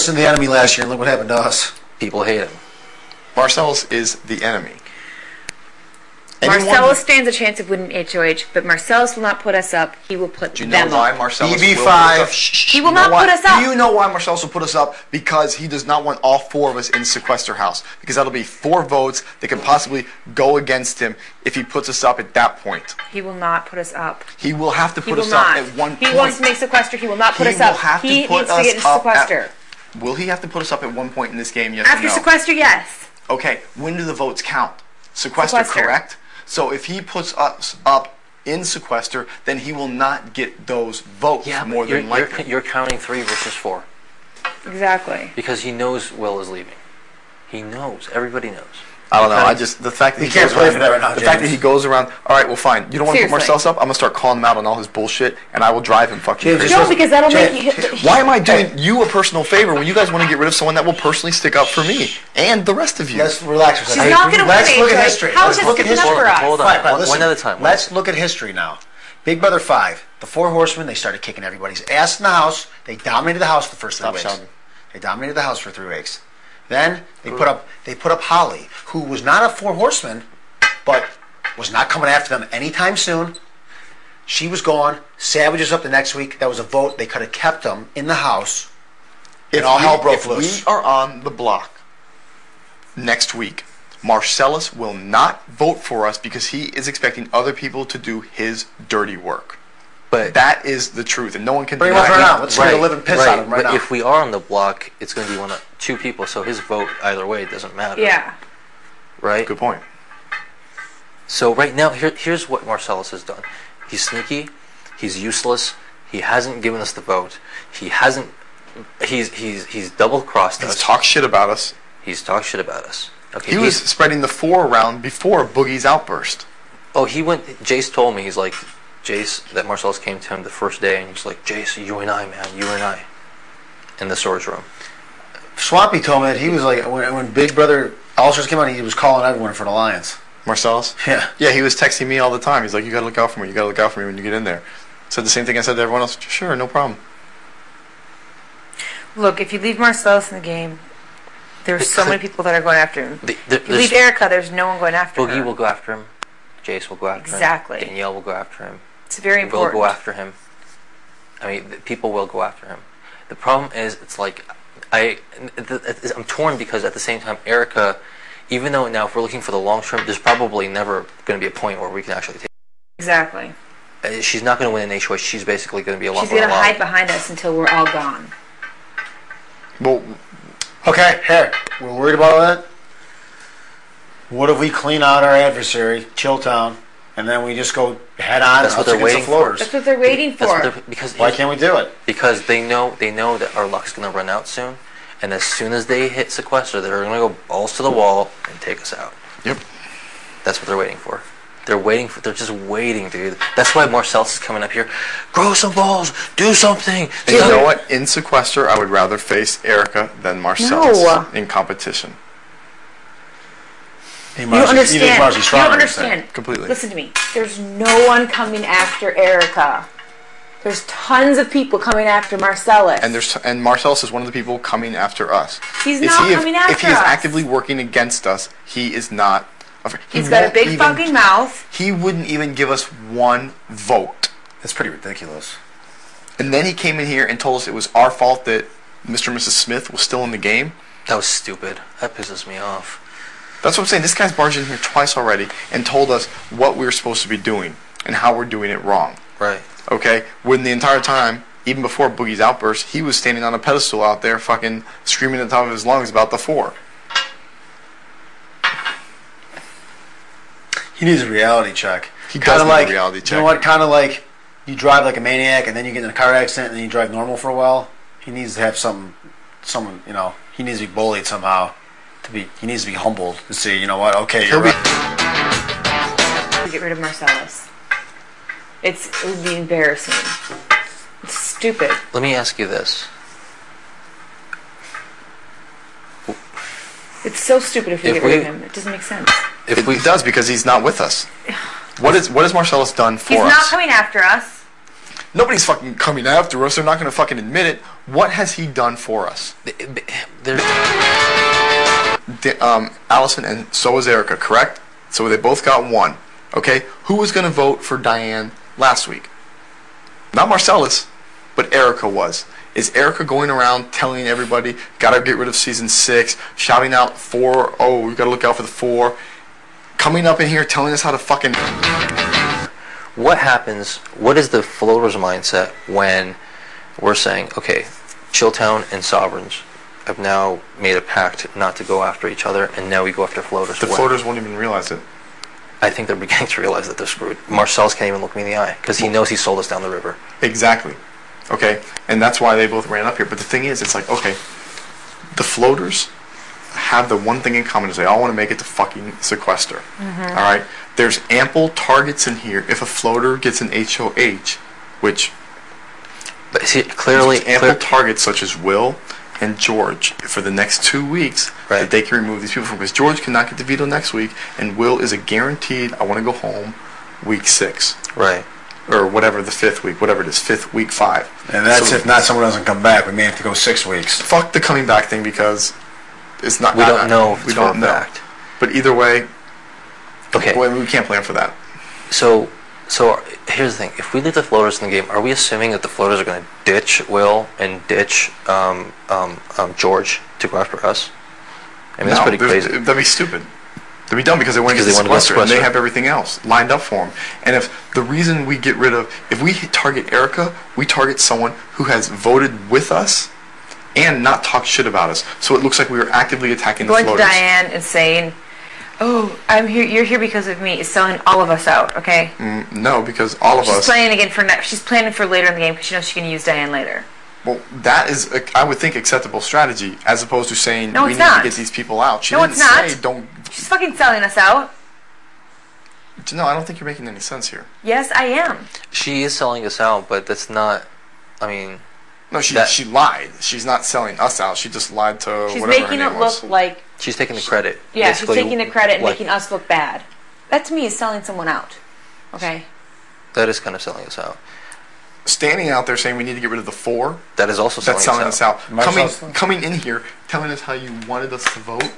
Marcellus and the enemy last year, and look what happened to us. People hate him. Marcellus is the enemy. Marcellus stands a chance of winning HOH, but Marcellus will not put us up. He will put them up. Do you know why Marcellus BB5. will put us up? He will not put us up. Do you know why Marcellus will put us up? Because he does not want all 4 of us in sequester house. Because that'll be 4 votes that can possibly go against him if he puts us up at that point. He will not put us up. He will have to put us up at one point. He wants to make sequester. He will not put us up. He needs to get into sequester. Will he have to put us up at one point in this game? Yes After or no? sequester, yes. Okay, when do the votes count? Sequester, correct? So if he puts us up in sequester, then he will not get those votes more than likely. You're counting 3 versus 4. Exactly. Because he knows Will is leaving. He knows. Everybody knows. I don't know. I just the fact that he can't play for that right now, the fact that he goes around. All right, well, fine. You don't want to put Seriously. Marcellus up? I'm gonna start calling him out on all his bullshit, and I will drive him fucking James, crazy. No, because that'll make you... Why am I doing you a personal favor when you guys want to get rid of someone that will personally stick up for me and the rest of you? Let's relax. She's not going to win Let's look at HOH. history. How Let's is look it at sticking up history. for us? Hold on. Fine, fine, One at a time. Let's look at history now. Big Brother 5, the 4 horsemen, they started kicking everybody's ass in the house. They dominated the house the first 3 weeks. shouting. They dominated the house for 3 weeks. Then they put up Holly, who was not a 4 horseman, but was not coming after them anytime soon. She was gone. Savage is up the next week. That was a vote. They could have kept them in the house. And all hell broke loose. If we are on the block next week, Marcellus will not vote for us because he is expecting other people to do his dirty work. But that is the truth, and no one can Bring him deny up right it. now. Let's get a living piss out of him right but now. if we are on the block, it's going to be 2 people, so his vote either way doesn't matter. Yeah. Right? Good point. So right now, here's what Marcellus has done. He's sneaky. He's useless. He hasn't given us the vote. He hasn't. He's double crossed us. He's talked shit about us. He's talked shit about us. Okay. He was spreading the 4 around before Boogie's outburst. Oh, he went. Jace told me, he's like, Jace, that Marcellus came to him the first day, and he's like, Jace, you and I, man, you and I, in the storage room. Swampy told me that he was like, when Big Brother All-Stars came out, he was calling everyone for the Lions. Marcellus? Yeah. Yeah, he was texting me all the time. He's like, you gotta look out for me. You gotta look out for me when you get in there. Said the same thing I said to everyone else. Sure, no problem. Look, if you leave Marcellus in the game, there's so many people that are going after him. If you leave Erica, there's no one going after Boogie her. will go after him. Jace will go after Exactly. him. Danielle will go after him. It's very important. Will go after him. I mean, people will go after him. The problem is, it's like, I'm torn because at the same time, Erica, even though now if we're looking for the long term, there's probably never going to be a point where we can actually take. Exactly. She's not going to win an HOH. She's basically going to be a lot She's more going to alive. hide behind us until we're all gone. Well, okay, here, we're worried about all that. What if we clean out our adversary, Chilltown, and then we just go head on? That's what they're waiting for. That's what they're waiting for. Because why can't we do it? Because they know that our luck's going to run out soon, and as soon as they hit sequester, they're going to go balls to the wall and take us out. Yep. That's what they're waiting for. They're just waiting, dude. That's why Marcellus is coming up here. Grow some balls. Do something. And you know what? In sequester, I would rather face Erica than Marcellus in competition. You don't understand. You don't understand. Completely. Listen to me. There's no one coming after Erica. There's tons of people coming after Marcellus. And Marcellus is one of the people coming after us. He's not coming after us. If he is actively working against us, he is not. He's got a big fucking mouth. He wouldn't even give us one vote. That's pretty ridiculous. And then he came in here and told us it was our fault that Mr. and Mrs. Smith was still in the game. That was stupid. That pisses me off. That's what I'm saying. This guy's barged in here twice already and told us what we were supposed to be doing and how we're doing it wrong. Right. Okay? When the entire time, even before Boogie's outburst, he was standing on a pedestal out there fucking screaming at the top of his lungs about the 4. He needs a reality check. He does need a reality check. You know what? Kind of like you drive like a maniac and then you get in a car accident and then you drive normal for a while. He needs to have someone, you know, he needs to be bullied somehow. He needs to be humbled and say, you know what, okay, you're right. Get rid of Marcellus. It would be embarrassing. It's stupid. Let me ask you this. It's so stupid if we get rid of him. It doesn't make sense. It does because he's not with us. What has Marcellus done for us? He's not coming after us. Nobody's fucking coming after us. They're not going to fucking admit it. What has he done for us? There's Allison and so was Erica, correct? So they both got 1. Okay? Who was going to vote for Diane last week? Not Marcellus, but Erica was. Is Erica going around telling everybody, gotta get rid of season 6, shouting out 4, oh, we gotta look out for the 4, coming up in here telling us how to fucking... What happens, what is the floaters mindset when we're saying, okay, Chilltown and Sovereigns have now made a pact not to go after each other, and now we go after floaters? The floaters won't even realize it. I think they're beginning to realize that they're screwed. Marcel's can't even look me in the eye, because he knows he sold us down the river. Exactly. Okay? And that's why they both ran up here. But the thing is, it's like, okay, the floaters have the one thing in common is they all want to make it to fucking sequester. All right? There's ample targets in here if a floater gets an HOH, which... But see, clearly... ample targets such as Will and George for the next 2 weeks that they can remove these people from. Because George cannot get the veto next week, and Will is a guaranteed, I want to go home, week 6. Right. Or whatever, the 5th week, whatever it is, 5th, week 5. And that's if not someone doesn't come back. We may have to go 6 weeks. Fuck the coming back thing because it's not... We don't know if it's for a fact. But either way, okay. we can't plan for that. So here's the thing. If we leave the floaters in the game, are we assuming that the floaters are going to ditch Will and ditch George to go after us? I mean, that's pretty crazy. That'd be stupid. They'd be dumb because they want to get sequestered and they have everything else lined up for them. And if the reason we get rid of... If we target Erica, we target someone who has voted with us and not talked shit about us. So it looks like we were actively attacking the floaters. Going to Diane and saying... Oh, I'm here. You're here because of me. Is selling all of us out, okay? No, because all of us. She's planning again for she's planning for later in the game because she knows she can use Diane later. Well, that is, I would think, acceptable strategy as opposed to saying we need to get these people out. She didn't say don't. She's fucking selling us out. No, I don't think you're making any sense here. Yes, I am. She is selling us out, but that's not. I mean. No, she lied. She's not selling us out. She just lied to she's whatever making her name it was. look like... She's taking the credit. Yeah, she's taking the credit and making us look bad. That to me is selling someone out. Okay? That is kind of selling us out. Standing out there saying we need to get rid of the 4. That is also selling us out. Coming in here, telling us how you wanted us to vote.